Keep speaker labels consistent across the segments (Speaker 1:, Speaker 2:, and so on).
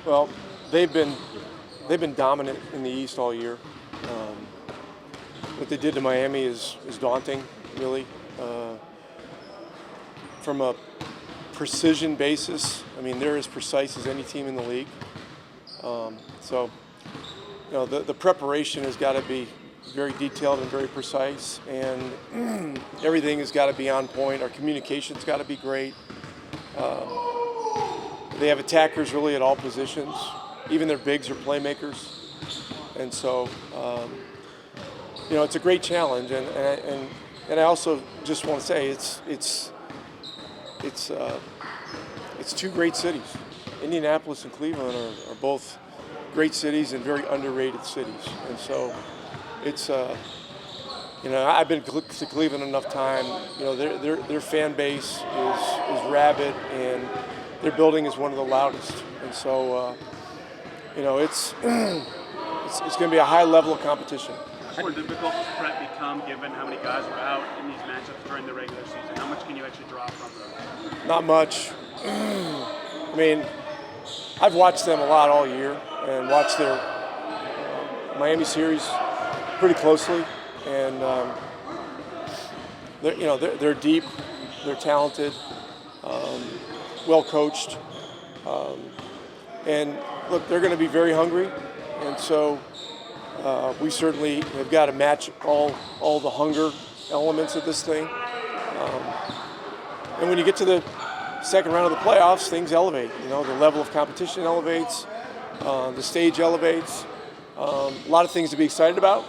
Speaker 1: Well, they've been dominant in the East all year. What they did to Miami is daunting, really. From a precision basis, I mean, they're as precise as any team in the league. So, the preparation has got to be very detailed and very precise, and everything has got to be on point. Our communication's got to be great. They have attackers really at all positions. Even their bigs are playmakers, and so it's a great challenge. And I also just want to say it's two great cities. Indianapolis and Cleveland are both great cities and very underrated cities, and so it's I've been to Cleveland enough time. Their fan base is rabid, and their building is one of the loudest, and so it's going to be a high level of competition.
Speaker 2: How more difficult does prep become given how many guys were out in these matchups during the regular season? How much can you actually draw from them?
Speaker 1: Not much. I mean, I've watched them a lot all year and watched their Miami series pretty closely, and they're deep, they're talented, well coached, and look, they're going to be very hungry, and so we certainly have got to match all the hunger elements of this thing. And when you get to the second round of the playoffs, things elevate. The level of competition elevates, the stage elevates. A lot of things to be excited about,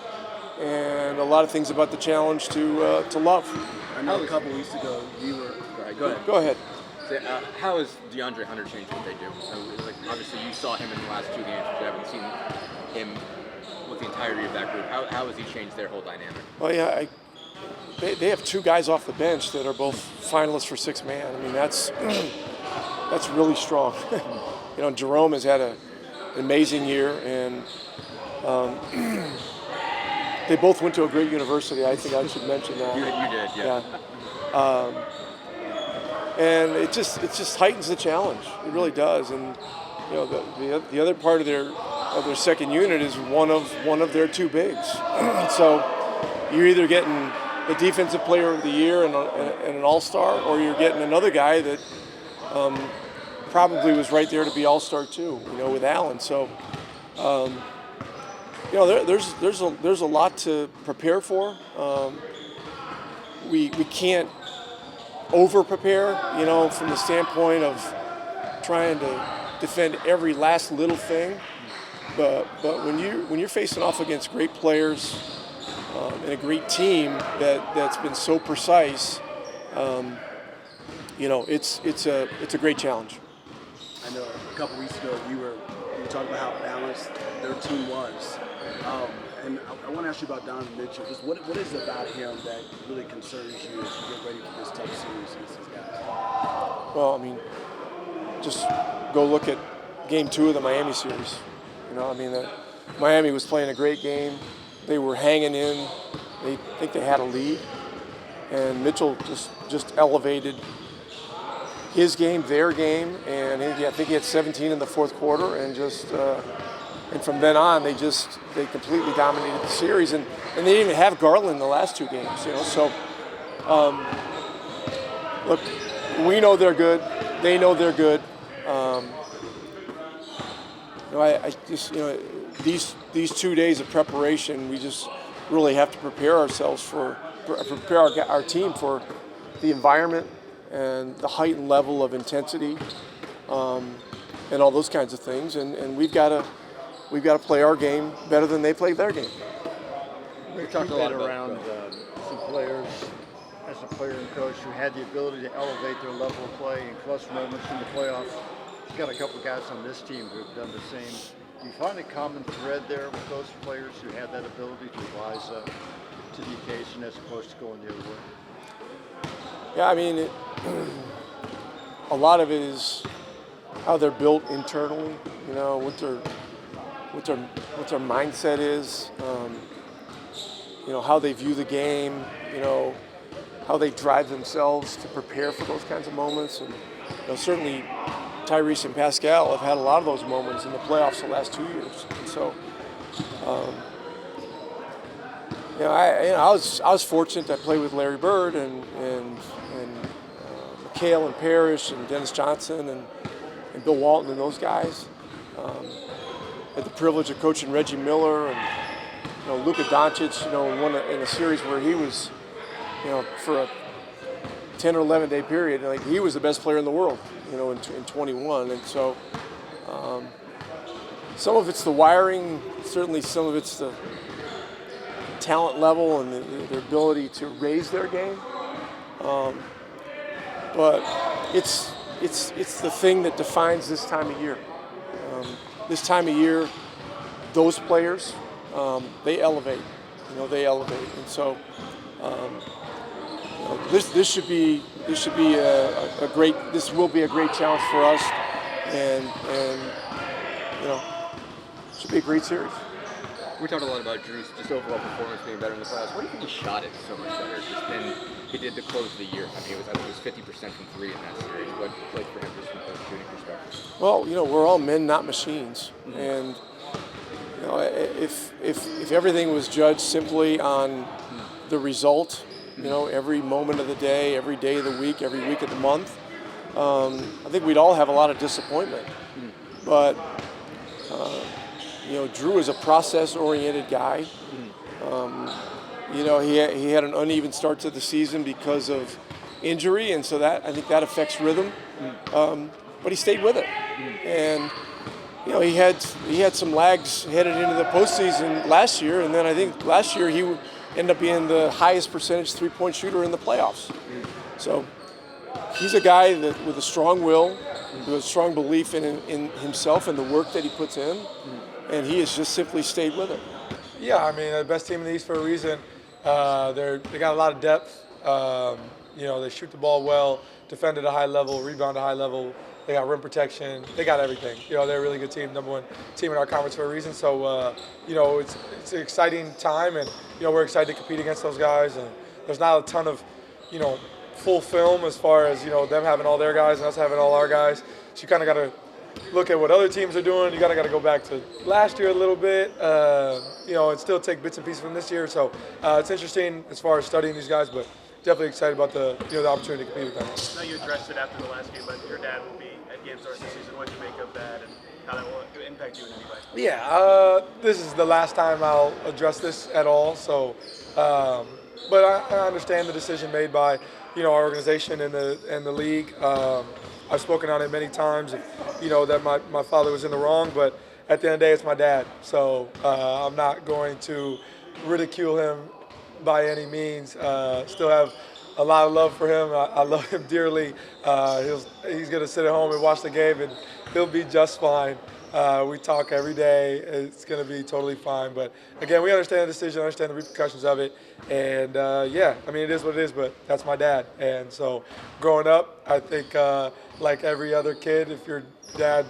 Speaker 1: and a lot of things about the challenge to love.
Speaker 3: I know a couple weeks ago you were. Sorry, go ahead.
Speaker 1: Go ahead.
Speaker 3: How has DeAndre Hunter changed what they do? Obviously, you saw him in the last two games, but you haven't seen him with the entirety of that group. How has he changed their whole dynamic?
Speaker 1: Well, yeah, they have two guys off the bench that are both finalists for sixth man. I mean, that's really strong. Jerome has had an amazing year, and they both went to a great university. I think I should mention that.
Speaker 3: You did, yeah.
Speaker 1: And it just heightens the challenge. It really does. And the other part of their second unit is one of their two bigs. So you're either getting the defensive player of the year and an all-star, or you're getting another guy that probably was right there to be all-star too. With Allen. So there's a lot to prepare for. We can't over-prepare, from the standpoint of trying to defend every last little thing. But when you're facing off against great players and a great team that's been so precise, it's a great challenge.
Speaker 4: I know a couple weeks ago you were talking about how balanced their team was. And I want to ask you about Donovan Mitchell. Just what is it about him that really concerns you as you get ready for this tough series against these guys?
Speaker 1: Well, I mean, just go look at Game 2 of the Miami series. Miami was playing a great game. They were hanging in. They think they had a lead, and Mitchell just elevated his game, their game, and I think he had 17 in the fourth quarter, and and from then on, they completely dominated the series, and they didn't even have Garland in the last two games, So, look, we know they're good. They know they're good. These 2 days of preparation, we just really have to prepare ourselves prepare our team for the environment and the heightened level of intensity, and all those kinds of things, and we've got to play our game better than they play their game.
Speaker 5: We talked a lot around some players, as a player and coach, who had the ability to elevate their level of play in clutch moments in the playoffs. You've got a couple of guys on this team who have done the same. Do you find a common thread there with those players who had that ability to rise up to the occasion as opposed to going the other way?
Speaker 1: Yeah, I mean, a lot of it is how they're built internally. What their mindset is. How they view the game. how they drive themselves to prepare for those kinds of moments. And certainly Tyrese and Pascal have had a lot of those moments in the playoffs the last 2 years. And so, I was fortunate to play with Larry Bird and McHale and Parrish and Dennis Johnson and Bill Walton and those guys. Had the privilege of coaching Reggie Miller and Luka Doncic. In a series where he was, for a 10 or 11 day period, like he was the best player in the world, in 21. And so, some of it's the wiring, certainly some of it's the talent level and their ability to raise their game. But it's the thing that defines this time of year. This time of year, those players, they elevate. And so this will be a great challenge for us, and should be a great series.
Speaker 3: We talked a lot about Drew's just overall performance being better in the playoffs. What do you think he shot it so much better just than he did to close the year? I think it was 50% from three in that series. What played for him just from a shooting perspective?
Speaker 1: Well, we're all men, not machines, and if everything was judged simply on the result, every moment of the day, every day of the week, every week of the month, I think we'd all have a lot of disappointment. But Drew is a process-oriented guy. He had an uneven start to the season because of injury, and so I think that affects rhythm. But he stayed with it, and he had some lags headed into the postseason last year, and then I think last year he ended up being the highest percentage three-point shooter in the playoffs. So he's a guy that with a strong will, with a strong belief in himself and the work that he puts in. And he has just simply stayed with it.
Speaker 6: Yeah, I mean, the best team in the East for a reason. They got a lot of depth. They shoot the ball well, defend at a high level, rebound at a high level. They got rim protection. They got everything. They're a really good team, number one team in our conference for a reason. So, it's an exciting time, and we're excited to compete against those guys. And there's not a ton of, full film as far as them having all their guys and us having all our guys. So you kind of got to look at what other teams are doing. You got to go back to last year a little bit, and still take bits and pieces from this year. So it's interesting as far as studying these guys, but definitely excited about the opportunity to compete with them.
Speaker 2: I know you addressed it after the last game, but your dad will be at games the rest of the season. What do you make of that, and how that will impact you in any way?
Speaker 6: Yeah, this is the last time I'll address this at all. So, but I understand the decision made by our organization and the league. I've spoken on it many times, that my father was in the wrong, but at the end of the day, it's my dad. So I'm not going to ridicule him by any means. Still have a lot of love for him. I love him dearly. He's going to sit at home and watch the game, and he'll be just fine. We talk every day. It's going to be totally fine. But, again, we understand the decision, understand the repercussions of it. And, it is what it is, but that's my dad. And so growing up, I think like every other kid, if your dad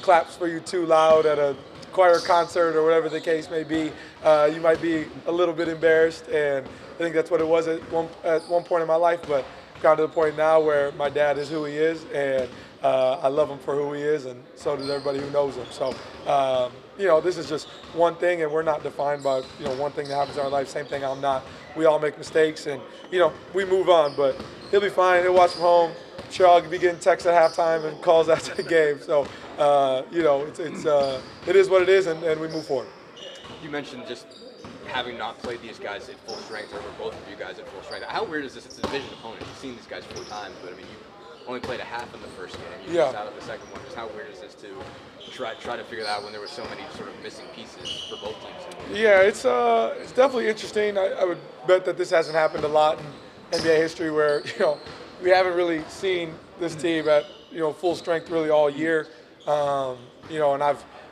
Speaker 6: claps for you too loud at a choir concert or whatever the case may be, you might be a little bit embarrassed. And I think that's what it was at one point in my life. But gotten to the point now where my dad is who he is, and I love him for who he is, and so does everybody who knows him. So, this is just one thing, and we're not defined by, one thing that happens in our life. Same thing, I'm not. We all make mistakes, and, we move on. But he'll be fine. He'll watch from home. Sure, I'll be getting texts at halftime and calls after the game. So, it is what it is, and we move forward.
Speaker 3: You mentioned just having not played these guys at full strength, or both of you guys at full strength. How weird is this? It's a division opponent. You've seen these guys 4 times, but, you only played a half in the first game. You missed out on the second one. Just how weird is this to try to figure that out when there were so many sort of missing pieces for both teams?
Speaker 6: Yeah, it's definitely interesting. I would bet that this hasn't happened a lot in NBA history, where we haven't really seen this team at full strength really all year. And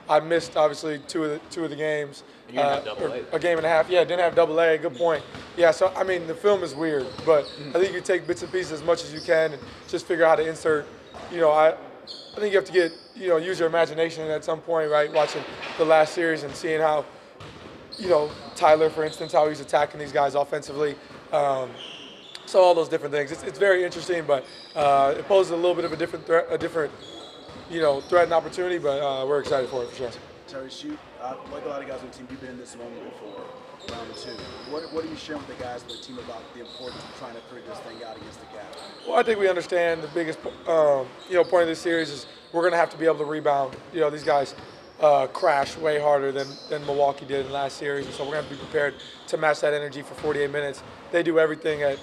Speaker 6: I've missed obviously two of the games.
Speaker 3: And you didn't have double A.
Speaker 6: A game and a half. Yeah, didn't have double A. Good point. Yeah, so the film is weird, but I think you take bits and pieces as much as you can and just figure out how to insert. I think you have to get use your imagination at some point, right? Watching the last series and seeing how Tyler, for instance, how he's attacking these guys offensively. So all those different things. It's very interesting, but it poses a little bit of a different threaten opportunity, but we're excited for it for sure.
Speaker 4: Terry, like a lot of guys on the team, you've been in this moment before, round two. What are you sharing with the guys on the team about the importance of trying to figure this thing out against the Cavs?
Speaker 6: Well, I think we understand the biggest, point of this series is we're going to have to be able to rebound. These guys crash way harder than Milwaukee did in the last series, and so we're going to have to be prepared to match that energy for 48 minutes. They do everything at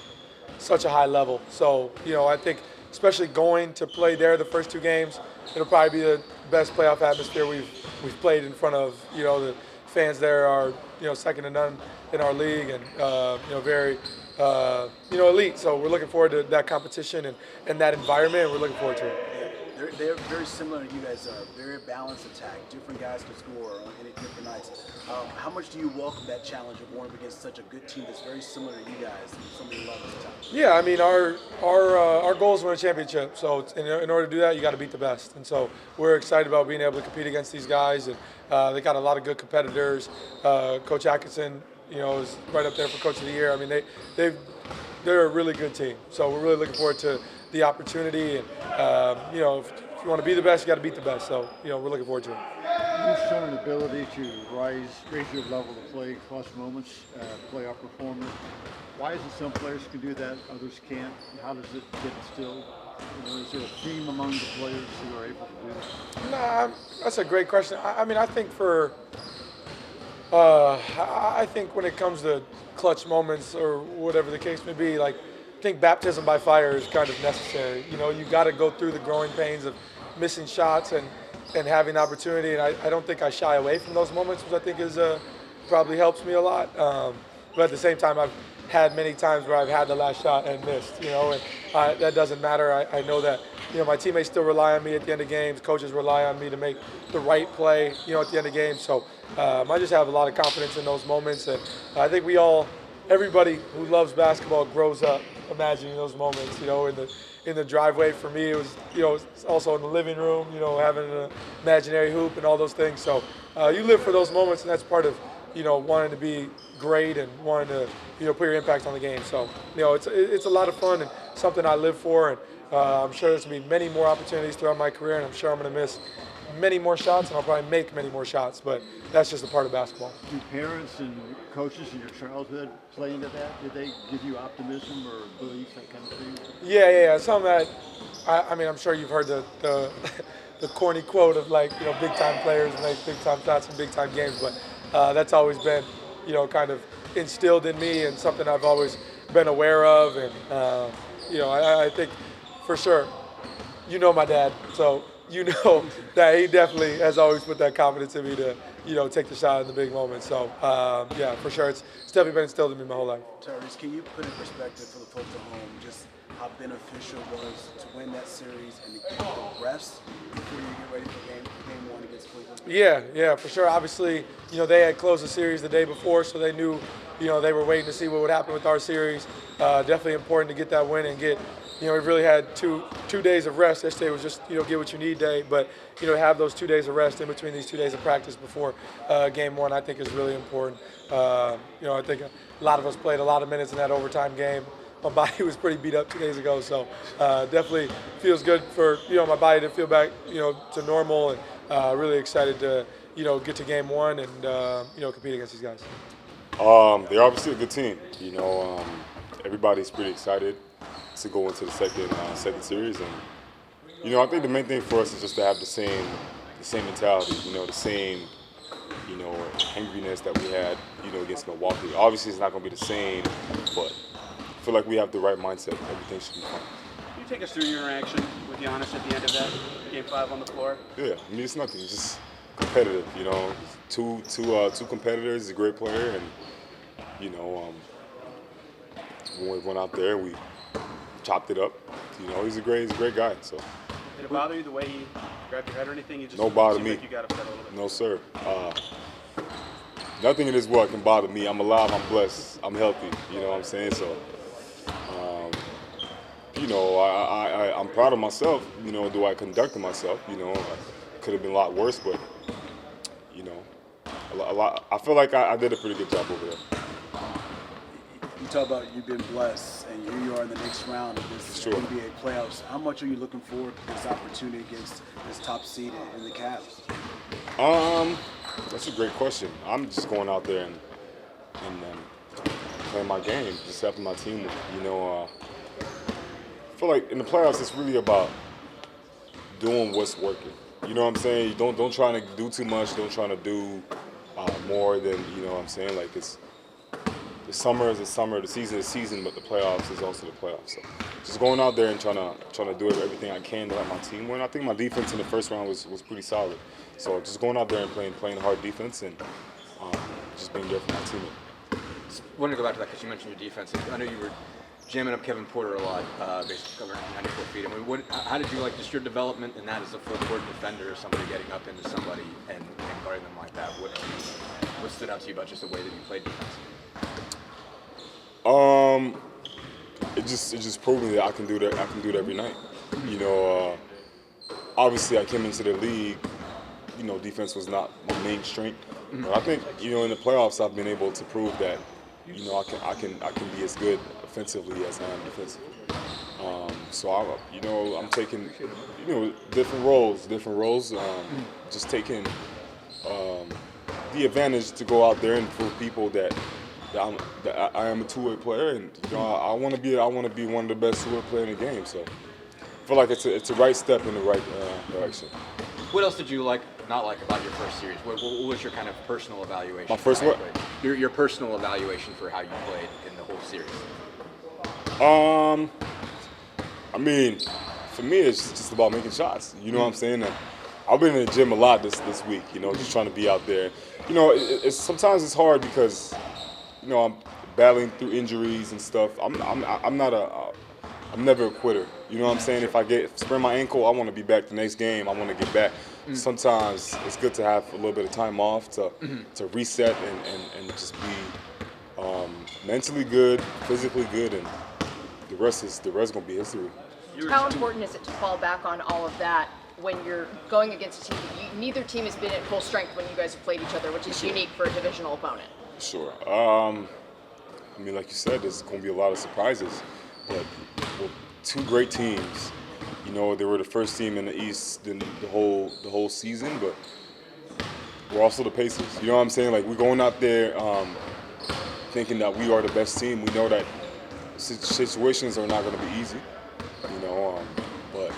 Speaker 6: such a high level. So, I think especially going to play there the first two games, it'll probably be the best playoff atmosphere we've played in front of. The fans there are second to none in our league, and very elite. So we're looking forward to that competition and that environment, and we're looking forward to it.
Speaker 4: They're very similar to you guys. Very balanced attack. Different guys can score on any different nights. How much do you welcome that challenge of going up against such a good team that's very similar to you guys in so many levels of time?
Speaker 6: Yeah, I mean our goal is to win a championship. So in order to do that, you got to beat the best. And so we're excited about being able to compete against these guys. And they got a lot of good competitors. Coach Atkinson, is right up there for Coach of the Year. I mean they're a really good team. So we're really looking forward to the opportunity, and if you want to be the best, you got to beat the best. So we're looking forward to it.
Speaker 5: You've shown an ability to raise your level of play, clutch moments, playoff performance. Why is it some players can do that, others can't? How does it get instilled? Is there a theme among the players who are able to do that?
Speaker 6: Nah, that's a great question. I think I think when it comes to clutch moments or whatever the case may be, I think baptism by fire is kind of necessary. You got to go through the growing pains of missing shots and having opportunity. And I don't think I shy away from those moments, which I think is probably helps me a lot. But at the same time, I've had many times where I've had the last shot and missed. And that doesn't matter. I know that my teammates still rely on me at the end of games. Coaches rely on me to make the right play. At the end of games. So I just have a lot of confidence in those moments, and I think everybody who loves basketball grows up imagining those moments. In the driveway for me, it was it's also in the living room. Having an imaginary hoop and all those things. So you live for those moments, and that's part of wanting to be great and wanting to put your impact on the game. So it's a lot of fun and something I live for, and I'm sure there's gonna be many more opportunities throughout my career, and I'm sure I'm gonna miss many more shots, and I'll probably make many more shots, but that's just a part of basketball.
Speaker 5: Do parents and coaches in your childhood play into that? Did they give you optimism or belief, that kind of thing?
Speaker 6: Yeah. Some of that, I'm sure you've heard the the corny quote of big time players make big time shots in big time games, but that's always been kind of instilled in me and something I've always been aware of, and I think for sure my dad, so that he definitely has always put that confidence in me to take the shot in the big moments. So yeah, for sure it's definitely been instilled in me my whole life.
Speaker 4: Tyrese, can you put in perspective for the folks at home just how beneficial it was to win that series and to get the rest before you get ready for game one against Cleveland?
Speaker 6: Yeah, for sure. Obviously, they had closed the series the day before, so they knew, they were waiting to see what would happen with our series. Definitely important to get that win and get, we really had two days of rest. Yesterday was just, get what you need day, but, have those 2 days of rest in between these 2 days of practice before game one, I think is really important. I think a lot of us played a lot of minutes in that overtime game. My body was pretty beat up 2 days ago, so definitely feels good for my body to feel back to normal, and really excited to get to game one and compete against these guys.
Speaker 7: They're obviously a good team. Everybody's pretty excited to go into the second series, and I think the main thing for us is just to have the same mentality, the same hangriness that we had against Milwaukee. Obviously, it's not going to be the same, but I feel like we have the right mindset. Everything should be fine.
Speaker 2: Can you take us through your interaction with Giannis at the end of that Game 5 on the floor?
Speaker 7: Yeah, it's nothing. It's just competitive. Two competitors. He's a great player, and when we went out there, we chopped it up. He's a great guy. So.
Speaker 2: Did it bother you the way he grabbed your head or anything? You just
Speaker 7: no bother me.
Speaker 2: Like you got upset a little bit.
Speaker 7: No sir. Nothing in this world can bother me. I'm alive. I'm blessed. I'm healthy. You know what I'm saying? So, I'm proud of myself. The way I conducted myself. Could have been a lot worse, but a lot. I feel like I did a pretty good job over there.
Speaker 4: You talk about you've been blessed, and here you are in the next round of this
Speaker 7: Sure.
Speaker 4: NBA playoffs. How much are you looking forward to this opportunity against this top seed in the Cavs?
Speaker 7: That's a great question. I'm just going out there and playing my game, just helping my team. I feel like in the playoffs, it's really about doing what's working. You know what I'm saying? You don't try to do too much. Don't try to do more than, you know what I'm saying? Like the summer is the summer, the season is the season, but the playoffs is also the playoffs. So just going out there and trying to do everything I can to let my team win. I think my defense in the first round was pretty solid. So just going out there and playing hard defense and just being there for my teammate.
Speaker 3: Just wanted to go back to that because you mentioned your defense. I know you were jamming up Kevin Porter a lot, basically covering 94 feet. I mean, how did you like just your development in that as a full court defender, somebody getting up into somebody and guarding them like that? What stood out to you about just the way that you played defense?
Speaker 7: It just proved me that I can do that. I can do it every night. You know, obviously I came into the league. You know, defense was not my main strength. But I think, you know, in the playoffs I've been able to prove that, you know, I can be as good offensively as I am defensively. So I'm taking, you know, different roles. Just taking the advantage to go out there and prove people that I am a two-way player, and you know, I want to be one of the best two-way players in the game. So I feel like it's a right step in the right direction.
Speaker 3: What else did you not like about your first series? What was your kind of personal evaluation?
Speaker 7: My first what?
Speaker 3: Your personal evaluation for how you played in the whole series.
Speaker 7: I mean, for me, it's just about making shots. You know what I'm saying? And I've been in the gym a lot this week. You know, just trying to be out there. You know, sometimes it's hard because, you know, I'm battling through injuries and stuff. I'm never a quitter. You know what I'm saying? If I sprain my ankle, I want to be back the next game. I want to get back. Sometimes it's good to have a little bit of time off to reset and just be mentally good, physically good, and the rest gonna be history.
Speaker 8: How important is it to fall back on all of that when you're going against a team? Neither team has been at full strength when you guys have played each other, which is unique for a divisional opponent.
Speaker 7: Sure. I mean, like you said, there's going to be a lot of surprises. But two great teams. You know, they were the first team in the East in the whole season, but we're also the Pacers. You know what I'm saying? Like, we're going out there thinking that we are the best team. We know that situations are not going to be easy. You know, but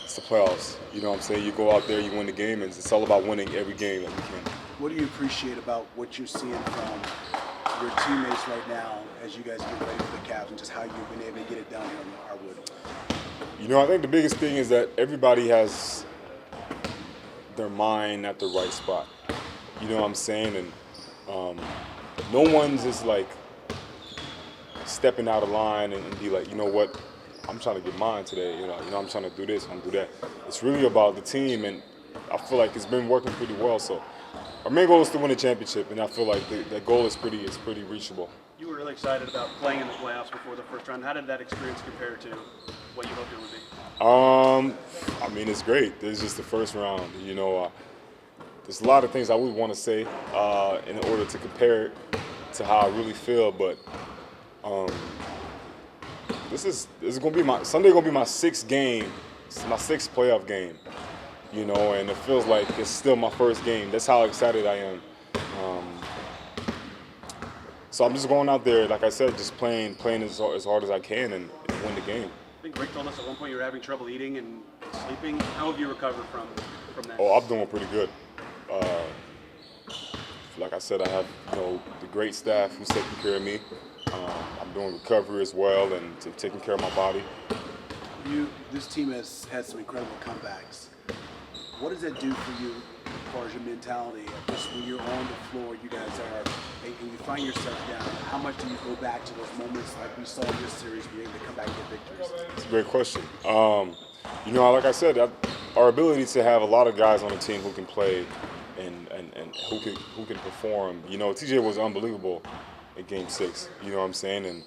Speaker 7: it's the playoffs. You know what I'm saying? You go out there, you win the game, and it's all about winning every game that you can.
Speaker 4: What do you appreciate about what you're seeing from your teammates right now as you guys get ready for the Cavs and just how you've been able to get it down here on the hardwood? You
Speaker 7: know, I think the biggest thing is that everybody has their mind at the right spot. You know what I'm saying? And no one's just like stepping out of line and be like, you know what, I'm trying to get mine today. You know, I'm trying to do this, I'm trying to do that. It's really about the team, and I feel like it's been working pretty well. So our main goal is to win a championship, and I feel like that goal is pretty reachable.
Speaker 2: You were really excited about playing in the playoffs before the first round. How did that experience compare to what you hoped it would be?
Speaker 7: I mean, it's great. This is just the first round. You know, there's a lot of things I would want to say in order to compare it to how I really feel, but this is gonna be Sunday. Gonna be my sixth game. It's my sixth playoff game. You know, and it feels like it's still my first game. That's how excited I am. So I'm just going out there, like I said, just playing as hard as I can and win the game.
Speaker 2: I think Rick told us at one point you were having trouble eating and sleeping. How have you recovered from that?
Speaker 7: Oh, I'm doing pretty good. Like I said, I have the great staff who's taking care of me. I'm doing recovery as well and taking care of my body.
Speaker 4: This team has had some incredible comebacks. What does that do for you as far as your mentality? Just when you're on the floor, you guys are, and you find yourself down, how much do you go back to those moments like we saw in this series, being able to come back and get victories?
Speaker 7: It's a great question. You know, like I said, our ability to have a lot of guys on the team who can play and who can perform. You know, TJ was unbelievable in Game 6. You know what I'm saying? And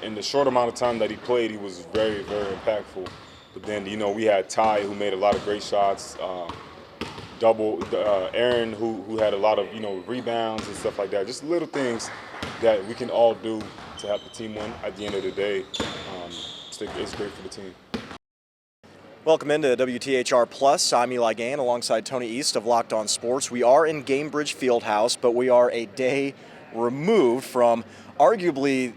Speaker 7: in the short amount of time that he played, he was very, very impactful. But then, you know, we had Ty, who made a lot of great shots. Aaron, who had a lot of rebounds and stuff like that. Just little things that we can all do to help the team win. At the end of the day, it's great for the team.
Speaker 9: Welcome into WTHR Plus. I'm Eli Gain alongside Tony East of Locked On Sports. We are in Gamebridge Fieldhouse, but we are a day removed from arguably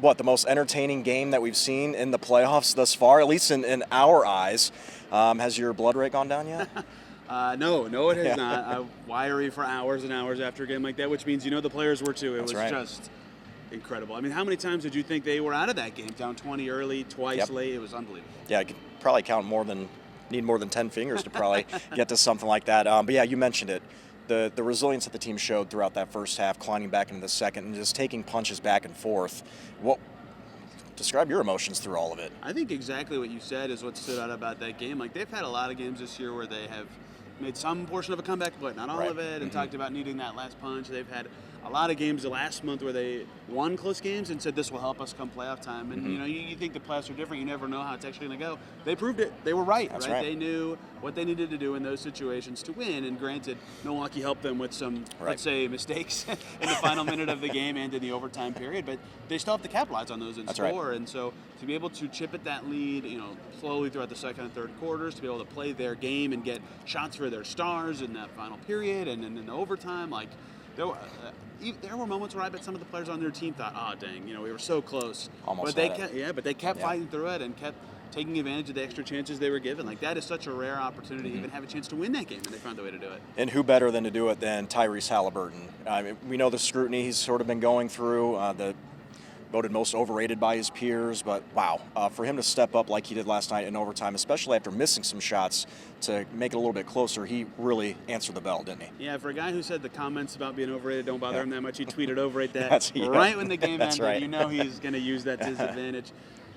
Speaker 9: the most entertaining game that we've seen in the playoffs thus far, at least in our eyes. Has your blood rate gone down yet?
Speaker 2: No, it has not. Wiry for hours and hours after a game like that, which means the players were too. It was just incredible. I mean, how many times did you think they were out of that game? Down 20 early, twice late. It was unbelievable.
Speaker 9: Yeah, I could probably need more than 10 fingers to probably get to something like that. But yeah, you mentioned it. The resilience that the team showed throughout that first half, climbing back into the second, and just taking punches back and forth. Describe your emotions through all of it.
Speaker 2: I think exactly what you said is what stood out about that game. Like, they've had a lot of games this year where they have made some portion of a comeback, but not all of it, and talked about needing that last punch. They've had a lot of games the last month where they won close games and said this will help us come playoff time. And you think the playoffs are different. You never know how it's actually going to go. They proved it. They were right.
Speaker 9: That's right.
Speaker 2: They knew what they needed to do in those situations to win. And granted, Milwaukee helped them with some, let's say, mistakes in the final minute of the game and in the overtime period. But they still have to capitalize on those and score. Right. And so to be able to chip at that lead, slowly throughout the second and third quarters, to be able to play their game and get shots for their stars in that final period and in the overtime, there were moments where I bet some of the players on their team thought, "Oh, dang, we were so close."
Speaker 9: Almost.
Speaker 2: But they kept fighting through it and kept taking advantage of the extra chances they were given. Like, that is such a rare opportunity to even have a chance to win that game, and they found a way to do it.
Speaker 9: And who better than to do it than Tyrese Halliburton? I mean, we know the scrutiny he's sort of been going through, the voted most overrated by his peers, but wow, for him to step up like he did last night in overtime, especially after missing some shots to make it a little bit closer, he really answered the bell, didn't he?
Speaker 2: Yeah, for a guy who said the comments about being overrated don't bother him that much, he tweeted overrate that right when the game ended.
Speaker 9: Right.
Speaker 2: He's going to use that to his advantage.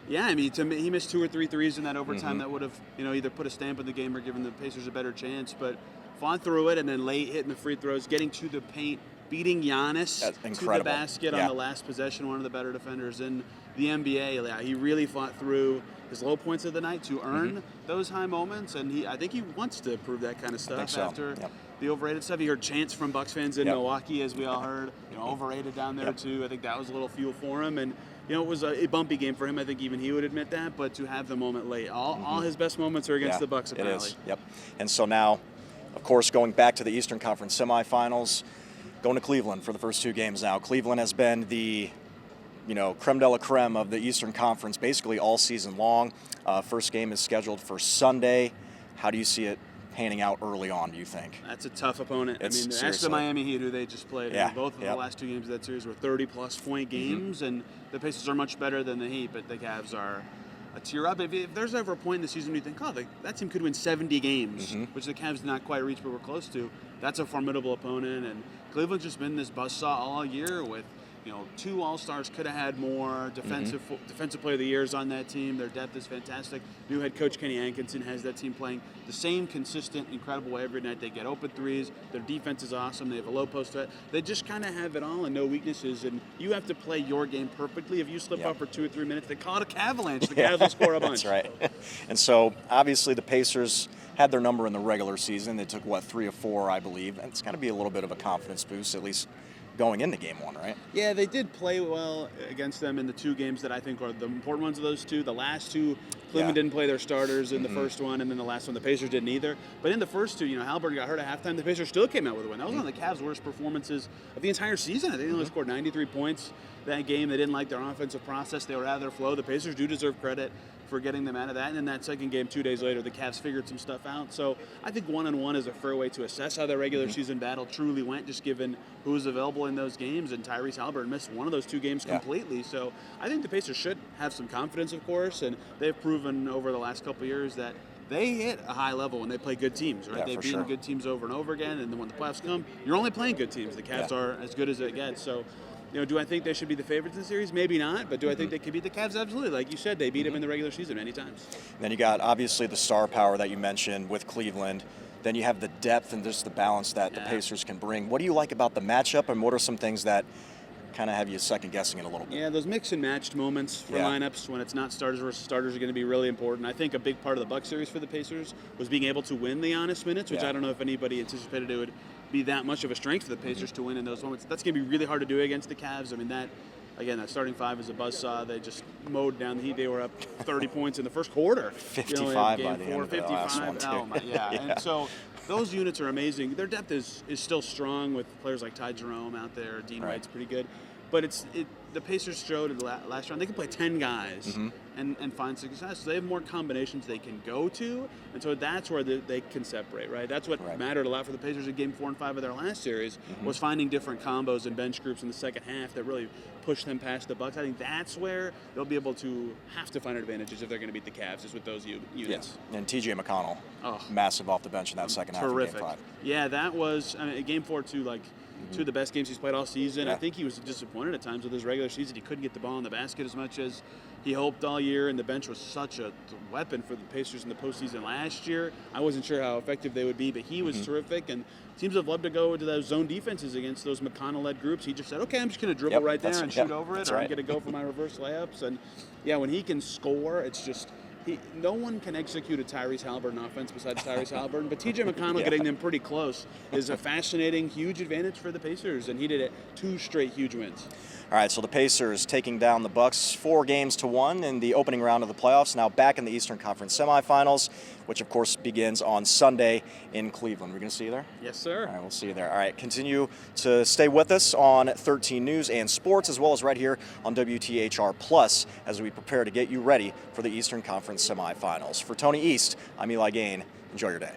Speaker 2: Yeah, I mean, he missed 2 or 3 threes in that overtime that would have, either put a stamp on the game or given the Pacers a better chance, but fought through it, and then late hitting the free throws, getting to the paint, beating Giannis to the basket on the last possession, one of the better defenders in the NBA. Yeah, he really fought through his low points of the night to earn those high moments, and I think he wants to prove that kind of stuff after the overrated stuff. He heard chants from Bucks fans in Milwaukee, as we all heard, overrated down there too. I think that was a little fuel for him, and it was a bumpy game for him. I think even he would admit that, but to have the moment late, all his best moments are against the Bucks apparently.
Speaker 9: It is. Yep. And so now, of course, going back to the Eastern Conference semifinals, going to Cleveland for the first 2 games now. Cleveland has been the, creme de la creme of the Eastern Conference basically all season long. First game is scheduled for Sunday. How do you see it panning out early on, do you think?
Speaker 2: That's a tough opponent. Ask the Miami Heat, who they just played. Both of the last 2 games of that series were 30-plus point games, and the Pacers are much better than the Heat, but the Cavs are a tier up. If there's ever a point in the season where you think, that team could win 70 games, which the Cavs did not quite reach but were close to, that's a formidable opponent. And Cleveland's just been this buzzsaw all year with, 2 All-Stars, could have had more. Defensive Player of the Year is on that team. Their depth is fantastic. New head coach Kenny Atkinson has that team playing the same consistent, incredible way every night. They get open threes. Their defense is awesome. They have a low post threat. They just kind of have it all and no weaknesses. And you have to play your game perfectly. If you slip up for 2 or 3 minutes, they call it a Cavalanche. The Cavs will score a bunch.
Speaker 9: That's right. And so, obviously, the Pacers had their number in the regular season. They took, 3 or 4, I believe. And it's got to be a little bit of a confidence boost, at least going into game 1, right?
Speaker 2: Yeah, they did play well against them in the 2 games that I think are the important ones of those 2. The last 2, Cleveland didn't play their starters in the first one, and then the last one, the Pacers didn't either. But in the first 2, Halliburton got hurt at halftime. The Pacers still came out with a win. That was one of the Cavs' worst performances of the entire season. I think they only scored 93 points that game. They didn't like their offensive process. They were out of their flow. The Pacers do deserve credit for getting them out of that. And then that second game, 2 days later, the Cavs figured some stuff out. So I think 1-1 is a fair way to assess how their regular season battle truly went, just given who was available in those games. And Tyrese Halliburton missed one of those 2 games completely. So I think the Pacers should have some confidence, of course, and they've proven over the last couple of years that they hit a high level when they play good teams, right? They've beaten good teams over and over again, and then when the playoffs come, you're only playing good teams. The Cavs are as good as it gets. So, do I think they should be the favorites in the series? Maybe not, but do I think they could beat the Cavs? Absolutely. Like you said, they beat them in the regular season many times.
Speaker 9: And then you got, obviously, the star power that you mentioned with Cleveland. Then you have the depth and just the balance that the Pacers can bring. What do you like about the matchup, and what are some things that kind of have you second guessing it a little bit.
Speaker 2: Yeah, those mix and matched moments for lineups when it's not starters versus starters are going to be really important. I think a big part of the Buck series for the Pacers was being able to win the honest minutes, which I don't know if anybody anticipated it would be that much of a strength for the Pacers to win in those moments. That's going to be really hard to do against the Cavs. I mean, that starting five is a buzzsaw. They just mowed down the Heat. They were up 30 points in the first quarter.
Speaker 9: 55 by the end of the last one, too.
Speaker 2: Oh, yeah. And so those units are amazing. Their depth is still strong with players like Ty Jerome out there. Dean White's pretty good. But the Pacers showed in the last round they can play 10 guys and find success. So they have more combinations they can go to, and so that's where they can separate, right? That's what mattered a lot for the Pacers in Game 4 and 5 of their last series was finding different combos and bench groups in the second half that really pushed them past the Bucks. I think that's where they'll be able to have to find advantages if they're going to beat the Cavs, is with those units.
Speaker 9: Yes, and T.J. McConnell, massive off the bench in that second half of Game 5.
Speaker 2: Yeah, that was Game 4 too, two of the best games he's played all season. I think he was disappointed at times with his regular season. He couldn't get the ball in the basket as much as he hoped all year, and the bench was such a weapon for the Pacers in the postseason last year. I wasn't sure how effective they would be, but he was terrific, and teams have loved to go into those zone defenses against those McConnell-led groups. He just said, okay, I'm just going to dribble right there and shoot over it, or I'm going to go for my reverse layups. And, when he can score, it's just – no one can execute a Tyrese Haliburton offense besides Tyrese Haliburton, but T.J. McConnell getting them pretty close is a fascinating, huge advantage for the Pacers, and he did it 2 straight huge wins.
Speaker 9: All right, so the Pacers taking down the Bucks 4-1 in the opening round of the playoffs, now back in the Eastern Conference semifinals, which of course begins on Sunday in Cleveland. We're going to see you there?
Speaker 2: Yes, sir.
Speaker 9: All right, we'll see you there. All right, continue to stay with us on 13 News and Sports, as well as right here on WTHR Plus, as we prepare to get you ready for the Eastern Conference semifinals. For Tony East, I'm Eli Gain. Enjoy your day.